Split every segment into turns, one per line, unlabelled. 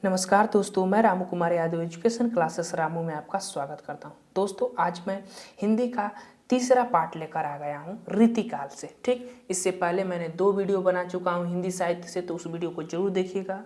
नमस्कार दोस्तों, मैं रामू कुमार यादव एजुकेशन क्लासेस रामू में आपका स्वागत करता हूं। दोस्तों, आज मैं हिंदी का तीसरा पार्ट लेकर आ गया हूं रीतिकाल से। ठीक, इससे पहले मैंने 2 वीडियो बना चुका हूं हिंदी साहित्य से, तो उस वीडियो को जरूर देखिएगा।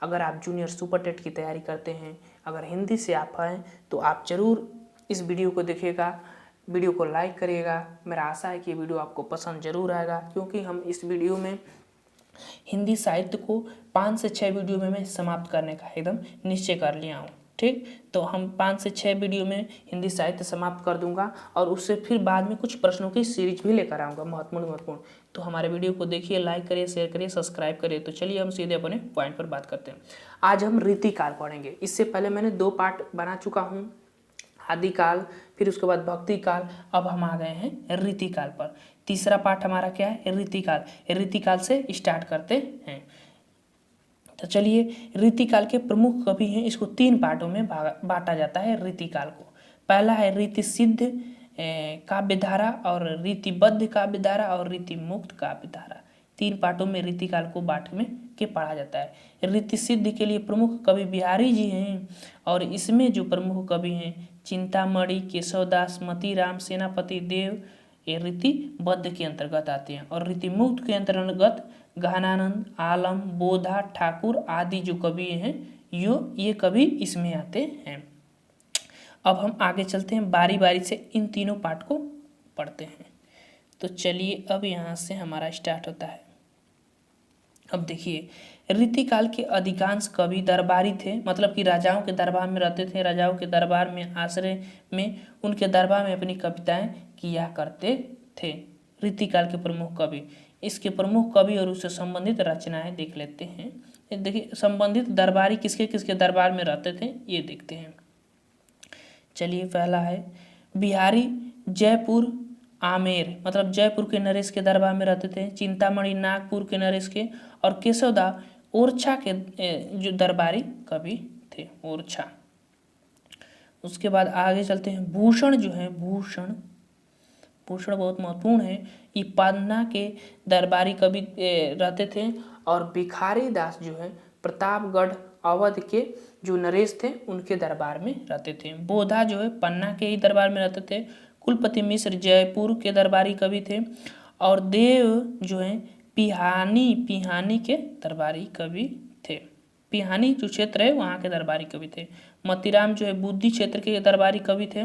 अगर आप जूनियर सुपर टेट की तैयारी करते हैं, अगर हिंदी से आप हैं, तो आप जरूर इस वीडियो को देखिएगा, वीडियो को लाइक करिएगा। मेरा आशा है कि ये वीडियो आपको पसंद जरूर आएगा, क्योंकि हम इस वीडियो में हिंदी साहित्य को 5 से 6 वीडियो में मैं समाप्त करने का एकदम निश्चय कर लिया हूँ। ठीक, तो हम 5 से 6 वीडियो में हिंदी साहित्य समाप्त कर दूंगा और उससे फिर बाद में कुछ प्रश्नों की सीरीज भी लेकर आऊँगा महत्वपूर्ण। तो हमारे वीडियो को देखिए, लाइक करिए, शेयर करिए, सब्सक्राइब करिए। तो चलिए हम सीधे अपने पॉइंट पर बात करते हैं। आज हम रीतिकाल पढ़ेंगे। इससे पहले मैंने 2 पार्ट बना चुका हूँ, आदिकाल, फिर उसके बाद भक्ति काल। अब हम आ गए हैं रीतिकाल पर। तीसरा पार्ट हमारा क्या है? रीतिकाल। रीतिकाल से स्टार्ट करते हैं। तो चलिए, रीतिकाल के प्रमुख कवि हैं, इसको 3 पार्टों में बांटा जाता है रीतिकाल को। पहला है रीति सिद्ध काव्यधारा, और रीतिबद्ध काव्यधारा, और रीति मुक्त काव्यधारा। 3 पार्टों में रीतिकाल को बांट में के पढ़ा जाता है। रीति सिद्ध के लिए प्रमुख कवि बिहारी जी हैं, और इसमें जो प्रमुख कवि हैं चिंतामणि, केशवदास, मतीराम, सेनापति देव, ये रीतिबद्ध के अंतर्गत आते हैं। और रीति मुक्त के अंतर्गत गहनानंद, आलम, बोधा, ठाकुर आदि जो कवि हैं ये कवि इसमें आते हैं। अब हम आगे चलते हैं, बारी बारी से इन तीनों पार्ट को पढ़ते हैं। तो चलिए, अब यहाँ से हमारा स्टार्ट होता है। अब देखिए, रीतिकाल के अधिकांश कवि दरबारी थे, मतलब कि राजाओं के दरबार में रहते थे। राजाओं के दरबार में आश्रय में उनके दरबार में अपनी कविताएं किया करते थे। रीतिकाल के प्रमुख कवि, इसके प्रमुख कवि और उससे संबंधित रचनाएं देख लेते हैं। देखिए, संबंधित दरबारी किसके किसके दरबार में रहते थे ये देखते हैं। चलिए, पहला है बिहारी जयपुर आमेर, मतलब जयपुर के नरेश के दरबार में रहते थे। चिंतामणि नागपुर के नरेश के, और केशवदा ओरछा के जो दरबारी कवि थे, ओरछा। उसके बाद आगे चलते हैं, भूषण जो है, भूषण बहुत महत्वपूर्ण है। ये पन्ना के दरबारी कवि रहते थे। और भिखारी दास जो है प्रतापगढ़ अवध के जो नरेश थे उनके दरबार में रहते थे। बोधा जो है पन्ना के ही दरबार में रहते थे। कुलपति मिश्र जयपुर के दरबारी कवि थे। और देव जो है पिहानी के दरबारी कवि थे। पिहानी जो क्षेत्र है वहाँ के दरबारी कवि थे। मतीराम जो है बुद्धि क्षेत्र के दरबारी कवि थे।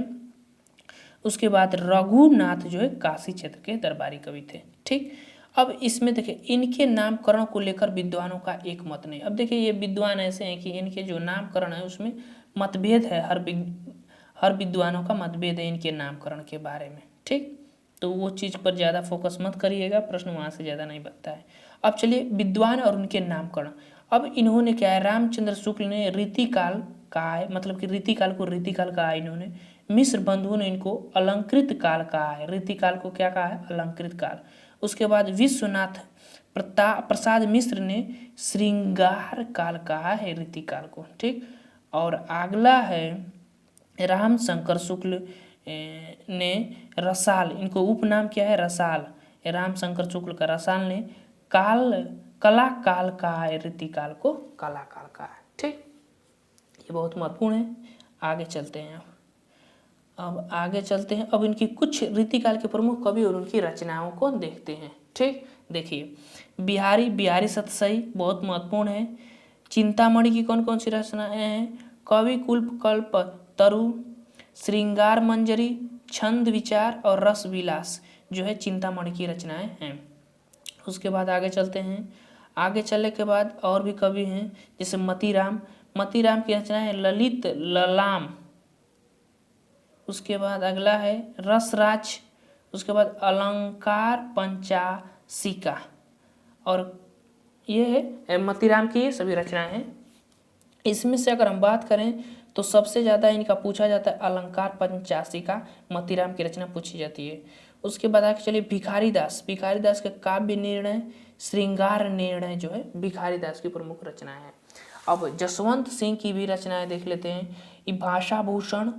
उसके बाद रघुनाथ जो है काशी क्षेत्र के दरबारी कवि थे। ठीक, अब इसमें देखिए, इनके नामकरण को लेकर विद्वानों का एक मत नहीं। अब देखिए, ये विद्वान ऐसे हैं कि इनके जो नामकरण है उसमें मतभेद है। हर विद्वानों का मतभेद है इनके नामकरण के बारे में। ठीक, तो वो चीज़ पर ज़्यादा फोकस मत करिएगा, प्रश्न वहाँ से ज़्यादा नहीं बनता है। अब चलिए, विद्वान और उनके नामकरण। अब इन्होंने क्या है, रामचंद्र शुक्ल ने रीतिकाल कहा है, मतलब कि रीतिकाल को रीतिकाल कहा है इन्होंने। मिश्र बंधुओं ने इनको अलंकृत काल कहा है। रीतिकाल को क्या कहा है? अलंकृत काल। उसके बाद विश्वनाथ प्रसाद मिश्र ने श्रृंगार काल कहा है रीतिकाल को। ठीक, और अगला है राम शंकर शुक्ल ने रसाल, इनको उपनाम क्या है? रसाल। राम शंकर शुक्ल का रसाल ने कला काल कहा है रीतिकाल को, कला काल कहा है। ठीक, ये बहुत महत्वपूर्ण है। आगे चलते हैं। अब आगे चलते हैं, अब इनकी कुछ रीतिकाल के प्रमुख कवि और उनकी रचनाओं को देखते हैं। ठीक, देखिए, बिहारी सतसई बहुत महत्वपूर्ण है। चिंतामणि की कौन कौन सी रचनाएं हैं? कवि कल्प तरु, श्रृंगार मंजरी, छंद विचार और रस विलास जो है चिंतामणि की रचनाएं हैं। उसके बाद आगे चलते हैं। आगे चलने के बाद और भी कवि हैं, जैसे मतीराम की रचना है ललित ललाम। उसके बाद अगला है रसराज। उसके बाद अलंकार पंचासिका, और ये है मतीराम की सभी रचनाएं हैं। इसमें से अगर हम बात करें तो सबसे ज़्यादा इनका पूछा जाता है अलंकार पंचासिका, मतीराम की रचना पूछी जाती है। उसके बाद आगे चलिए भिखारी दास के काव्य निर्णय, श्रृंगार निर्णय जो है भिखारी दास की प्रमुख रचनाएं हैं। अब जसवंत सिंह की भी रचनाएं देख लेते हैं। ये भाषा भूषण,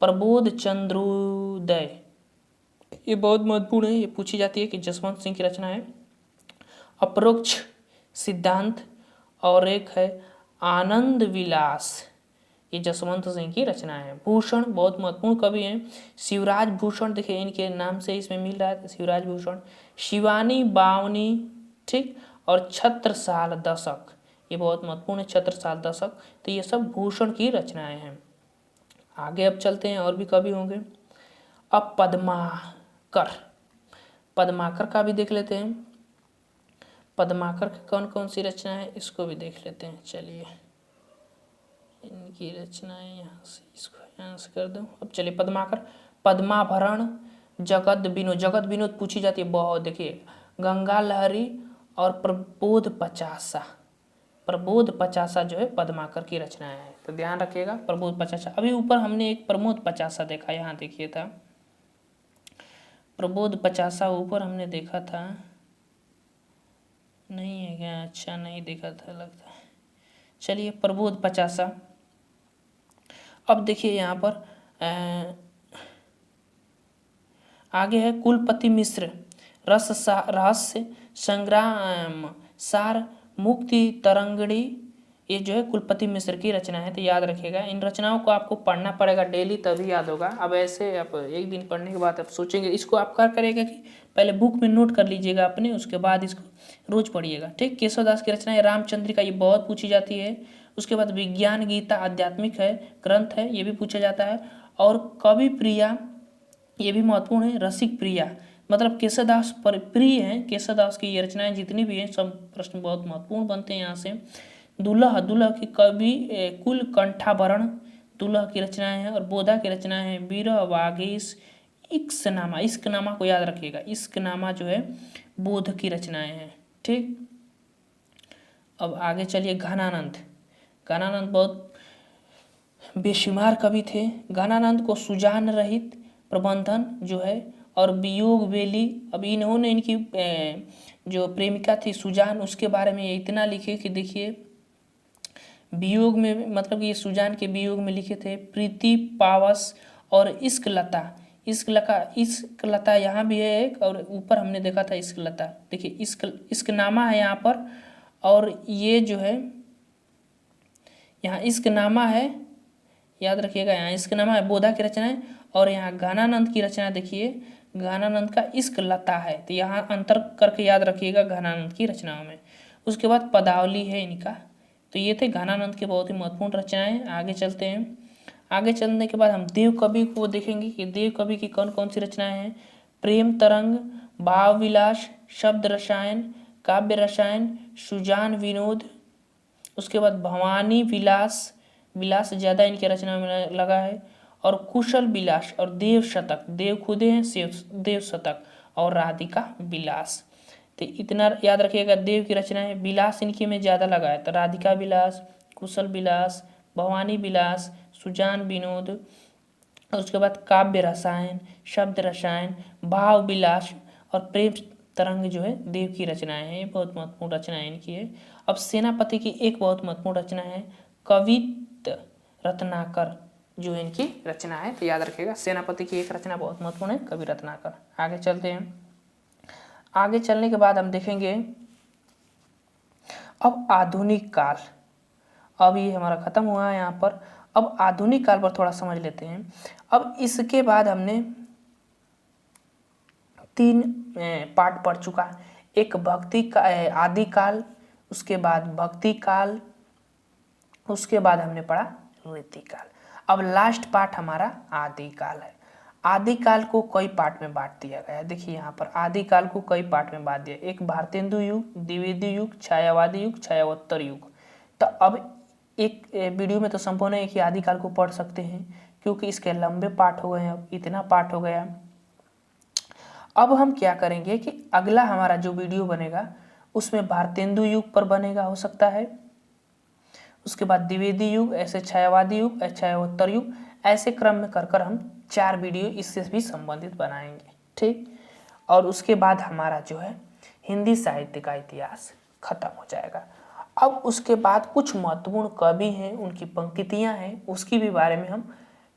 प्रबोध चंद्रोदय, ये बहुत महत्वपूर्ण है। ये पूछी जाती है कि जसवंत सिंह की रचना है। अपरोक्ष सिद्धांत, और एक है आनंद विलास, ये जसवंत सिंह की रचना है। भूषण बहुत महत्वपूर्ण कवि हैं। शिवराज भूषण, देखिए इनके नाम से इसमें मिल रहा है शिवराज भूषण। शिवानी बावनी, ठीक, और छत्रसाल दशक, ये बहुत महत्वपूर्ण है, छत्रसाल दशक। तो ये सब भूषण की रचनाएं हैं। आगे अब चलते हैं, और भी कवि होंगे। अब पद्माकर, पद्माकर का भी देख लेते हैं। पद्माकर की कौन कौन सी रचना है इसको भी देख लेते हैं। चलिए इनकी रचनाएं यहाँ से, इसको यहाँ से कर दो। अब चलिए पद्माकर, पद्माभरण, जगत विनोद, जगत विनोद पूछी जाती है बहुत। देखिए गंगा लहरी और प्रबोध पचासा, प्रबोध पचासा जो है पद्माकर की रचनाएं है, तो ध्यान रखिएगा प्रबोध पचासा। अभी ऊपर हमने एक प्रमोद पचासा देखा, यहाँ देखिए था प्रबोध पचासा, ऊपर हमने देखा था, नहीं है क्या? अच्छा नहीं देखा था लगता है। चलिए प्रबोध पचासा। अब देखिए यहाँ पर आगे है कुलपति मिश्र, रहस्य संग्राम सार मुक्ति तरंगड़ी, ये जो है कुलपति मिश्र की रचना है, तो याद रखिएगा। इन रचनाओं को आपको पढ़ना पड़ेगा डेली, तभी याद होगा। अब ऐसे आप एक दिन पढ़ने के बाद आप सोचेंगे, इसको आप क्या करेगा कि पहले बुक में नोट कर लीजिएगा अपने, उसके बाद इसको रोज पढ़िएगा, ठीक। केशवदास की रचना है रामचंद्रिका, ये बहुत पूछी जाती है। उसके बाद विज्ञान गीता आध्यात्मिक है, ग्रंथ है, ये भी पूछा जाता है। और कवि प्रिया, ये भी महत्वपूर्ण है। रसिक प्रिया, मतलब केशवदास पर प्रिय है, केशवदास की ये रचनाएं जितनी भी हैं सब प्रश्न बहुत महत्वपूर्ण बनते हैं यहाँ से। दुल्हा, दुल्हा की कवि कुल कंठाभरण, दुल्हा की रचनाएं हैं। और बोधा की रचनाएं हैं बीरह वागीश, इश्कनामा, इश्कनामा को याद रखिएगा, इश्कनामा जो है बोध की रचनाएं हैं, ठीक। अब आगे चलिए घनानंद, घनानंद बहुत बेशुमार कवि थे। घनानंद को सुजान रहित प्रबंधन जो है और वियोग वेली, अब इन्होंने इनकी जो प्रेमिका थी सुजान, उसके बारे में इतना लिखे कि देखिए वियोग में, मतलब कि ये सुजान के वियोग में लिखे थे। प्रीति पावस और इश्क लता, इश्क लता यहाँ भी है एक, और ऊपर हमने देखा था इश्क लता। देखिए इश्कनामा है यहाँ पर, और ये जो है यहाँ इश्कनामा है, याद रखिएगा, यहाँ इश्कनामा है बोधा की रचना है। और यहाँ घनानंद की रचना देखिए, घनानंद का इश्क लता है, तो यहाँ अंतर करके याद रखिएगा घनानंद की रचनाओं में। उसके बाद पदावली है इनका, तो ये थे घनानंद के बहुत ही महत्वपूर्ण रचनाएं। आगे चलते हैं, आगे चलने के बाद हम देव कवि को देखेंगे कि देव कवि की कौन कौन सी रचनाएं हैं। प्रेम तरंग, भाव विलास, शब्द रसायन, काव्य रसायन, सुजान विनोद। उसके बाद भवानी विलास, विलास ज़्यादा इनकी रचना में लगा है। और कुशल विलास और देव शतक, देव खुदे हैं देव शतक, और राधिका विलास। तो इतना याद रखिएगा, देव की रचना है, विलास इनकी में ज़्यादा लगा है, तो राधिका विलास, कुशल विलास, भवानी विलास, सुजान विनोद। और उसके बाद काव्य रसायन, शब्द रसायन, भाव विलास और प्रेम तरंग जो है देव की रचनाएं हैं, बहुत महत्वपूर्ण रचनाएं इनकी है। अब सेनापति की एक बहुत महत्वपूर्ण रचना है कवित रत्नाकर, जो इनकी रचना है, तो याद रखिएगा सेनापति की एक रचना बहुत महत्वपूर्ण है कवि रत्नाकर। आगे चलते हैं, आगे चलने के बाद हम देखेंगे अब आधुनिक काल। अब ये हमारा खत्म हुआ है यहाँ पर, अब आधुनिक काल पर थोड़ा समझ लेते हैं। अब इसके बाद हमने 3 पार्ट पढ़ चुका, एक भक्ति का आदि काल, उसके बाद भक्ति काल, उसके बाद हमने पढ़ा रीति काल। अब लास्ट पार्ट हमारा आदि काल है। आदि काल को कई पार्ट में बांट दिया गया है। देखिए यहाँ पर आदि काल को कई पार्ट में बांट दिया, एक भारतेंदु युग, द्विवेदी युग, छायावादी युग, छायावोत्तर युग। तो अब एक वीडियो में तो संभव नहीं है कि आदि काल को पढ़ सकते हैं, क्योंकि इसके लंबे पार्ट हो गए हैं, अब इतना पार्ट हो गया। अब हम क्या करेंगे कि अगला हमारा जो वीडियो बनेगा उसमें भारतेंदु युग पर बनेगा, हो सकता है, उसके बाद द्विवेदी युग, ऐसे छायावादी युग, छायावोत्तर युग, ऐसे क्रम में कर हम 4 वीडियो इससे भी संबंधित बनाएंगे, ठीक। और उसके बाद हमारा जो है हिंदी साहित्य का इतिहास खत्म हो जाएगा। अब उसके बाद कुछ महत्वपूर्ण कवि हैं, उनकी पंक्तियां हैं, उसकी भी बारे में हम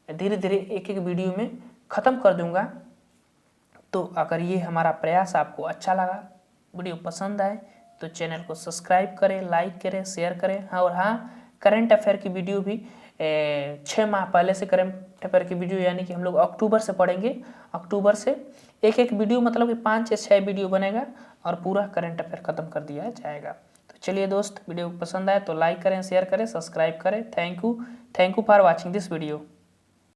धीरे धीरे एक एक वीडियो में ख़त्म कर दूंगा। तो अगर ये हमारा प्रयास आपको अच्छा लगा, वीडियो पसंद आए, तो चैनल को सब्सक्राइब करें, लाइक करें, शेयर करें। हाँ, और हाँ, करंट अफेयर की वीडियो भी 6 माह पहले से करंट अफेयर की वीडियो, यानी कि हम लोग अक्टूबर से पढ़ेंगे। अक्टूबर से एक एक वीडियो, मतलब कि 5 से 6 वीडियो बनेगा और पूरा करंट अफेयर ख़त्म कर दिया जाएगा। तो चलिए दोस्त, वीडियो पसंद आए तो लाइक करें, शेयर करें, सब्सक्राइब करें। Thank you for watching this video.